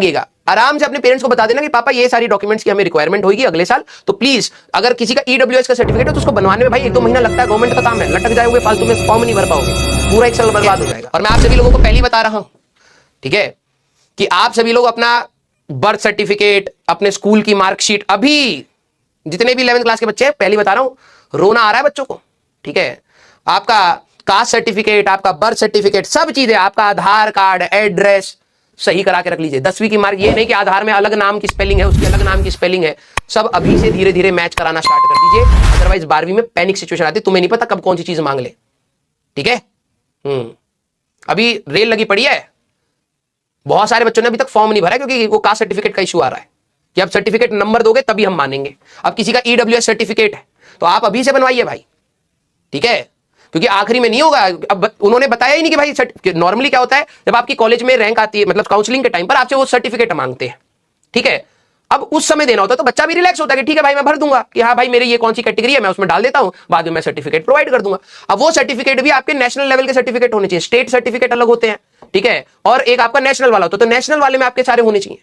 लगेगा। आराम से अपने पेरेंट्स को बता देना कि पापा ये सारी डॉक्यूमेंट्स की हमें रिक्वायरमेंट होगी अगले साल, तो प्लीज अगर किसी का ईडब्ल्यूएस का सर्टिफिकेट है तो उसको बनवाने में भाई 1-2 महीना लगता है, गवर्नमेंट का काम है, लटक जाओगे फालतू में, फॉर्म नहीं भर पाओगे, पूरा 1 साल बर्बाद हो जाएगा। और मैं आप सभी लोगों को पहले ही बता रहा हूं, ठीक है, कि आप सभी लोग अपना बर्थ सर्टिफिकेट, अपने स्कूल की मार्कशीट, अभी जितने भी 11th क्लास के बच्चे हैं, पहले बता रहा हूं, रोना आ रहा है बच्चों को, ठीक है, आपका कास्ट सर्टिफिकेट, आपका बर्थ सर्टिफिकेट, सब चीजें, आपका आधार कार्ड, एड्रेस सही करा के रख लीजिए। 10वीं की मार्क, ये नहीं कि आधार में अलग नाम की स्पेलिंग है, उसकी अलग नाम की स्पेलिंग है, सब अभी से धीरे धीरे मैच कराना स्टार्ट कर दीजिए, अदरवाइज 12वीं में पैनिक सिचुएशन आती है, तुम्हें नहीं पता कब कौन सी चीज मांग ले, ठीक है। अभी रेल लगी पड़ी है, बहुत सारे बच्चों ने अभी तक फॉर्म नहीं भरा क्योंकि वो कास्ट सर्टिफिकेट का इशू आ रहा है कि अब सर्टिफिकेट नंबर दोगे तभी हम मानेंगे। अब किसी का ईडब्ल्यूएस सर्टिफिकेट है तो आप अभी से बनवाइए भाई, ठीक है, क्योंकि आखिरी में नहीं होगा। अब उन्होंने बताया ही नहीं कि भाई नॉर्मली क्या होता है, जब आपकी कॉलेज में रैंक आती है, मतलब काउंसलिंग के टाइम पर आपसे वो सर्टिफिकेट मांगते हैं, ठीक है, अब उस समय देना होता है तो बच्चा भी रिलैक्स होता है कि ठीक है भाई मैं भर दूंगा कि हाँ भाई मेरी ये कौन सी कैटेगरी है, मैं उसमें डाल देता हूं, बाद में मैं सर्टिफिकेट प्रोवाइड कर दूंगा। अब वो सर्टिफिकेट भी आपके नेशनल लेवल के सर्टिफिकेट होने चाहिए, स्टेट सर्टिफिकेट अलग होते हैं, ठीक है, और एक आपका नेशनल वाला होता है, तो नेशनल वाले में आपके सारे होने चाहिए।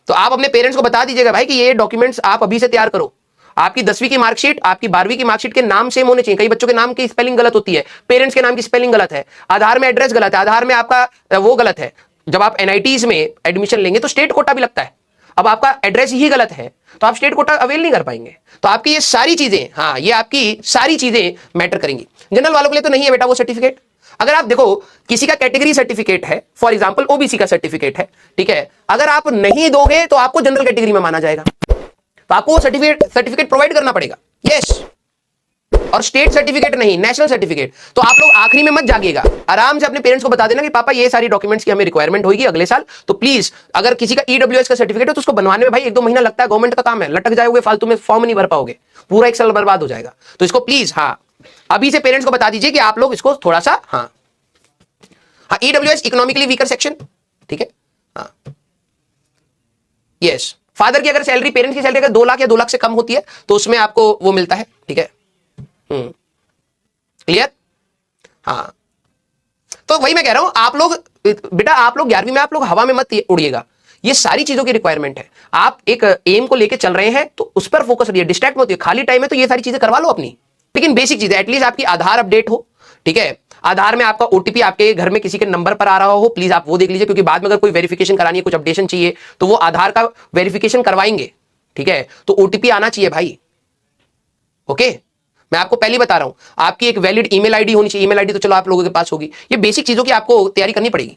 तो आप अपने पेरेंट्स को बता दीजिएगा भाई कि ये डॉक्यूमेंट्स आप अभी से तैयार करो। आपकी 10वीं की मार्कशीट, आपकी 12वीं की मार्कशीट के नाम सेम होने चाहिए। कई बच्चों के नाम की स्पेलिंग गलत होती है, पेरेंट्स के नाम की स्पेलिंग गलत है, आधार में एड्रेस गलत है, आधार में आपका वो गलत है। जब आप एनआईटीज में एडमिशन लेंगे तो स्टेट कोटा भी लगता है, अब आपका एड्रेस ही गलत है तो आप स्टेट कोटा अवेल नहीं कर पाएंगे। तो आपकी ये सारी चीजें, हाँ ये आपकी सारी चीजें मैटर करेंगी। जनरल वालों के लिए तो नहीं है बेटा वो सर्टिफिकेट। अगर आप देखो किसी का कैटेगरी सर्टिफिकेट है, फॉर एग्जांपल ओबीसी का सर्टिफिकेट है, ठीक है, अगर आप नहीं दोगे तो आपको जनरल कैटेगरी में माना जाएगा, तो आपको वो सर्टिफिकेट प्रोवाइड करना पड़ेगा, यस। और स्टेट सर्टिफिकेट नहीं, नेशनल सर्टिफिकेट। तो आप लोग आखिरी में मत जागिएगा, आराम से अपने पेरेंट्स को बता देना कि पापा ये सारी डॉक्यूमेंट्स की हमें रिक्वायरमेंट होगी अगले साल, तो प्लीज अगर किसी का ईडब्ल्यूएस का सर्टिफिकेट है तो उसको बनवाने में भाई 1-2 महीना लगता है, गवर्नमेंट का काम है, लटक जाओगे फालतू में, फॉर्म नहीं भर पाओगे, पूरा 1 साल बर्बाद हो जाएगा। तो इसको प्लीज हाँ अभी से पेरेंट्स को बता दीजिए कि आप लोग इसको थोड़ा सा हाँ ईडब्ल्यूएस इकोनॉमिकली वीकर सेक्शन, ठीक है, हाँ यस। फादर की अगर सैलरी, पेरेंट्स की सैलरी अगर 2 लाख या 2 लाख से कम होती है तो उसमें आपको वो मिलता है, ठीक है, क्लियर, हाँ। तो वही मैं कह रहा हूं, आप लोग बेटा, आप लोग 11वीं में आप लोग हवा में मत उड़िएगा, ये सारी चीजों की रिक्वायरमेंट है। आप एक एम को लेके चल रहे हैं तो उस पर फोकस करिए, डिस्ट्रैक्ट मत होइए। खाली टाइम है तो ये सारी चीजें करवा लो अपनी, लेकिन बेसिक चीजें एटलीस्ट आपकी आधार अपडेट हो, ठीक है, आधार में आपका ओटीपी आपके घर में किसी के नंबर पर आ रहा हो, प्लीज आप वो देख लीजिए, क्योंकि बाद में अगर कोई वेरिफिकेशन करानी है, कुछ अपडेशन चाहिए तो वो आधार का वेरिफिकेशन करवाएंगे, ठीक है, तो ओटीपी आना चाहिए भाई, ओके। मैं आपको पहले बता रहा हूं, आपकी एक वैलिड ईमेल आईडी होनी चाहिए, ईमेल आईडी तो चलो आप लोगों के पास होगी। ये बेसिक चीजों की आपको तैयारी करनी पड़ेगी।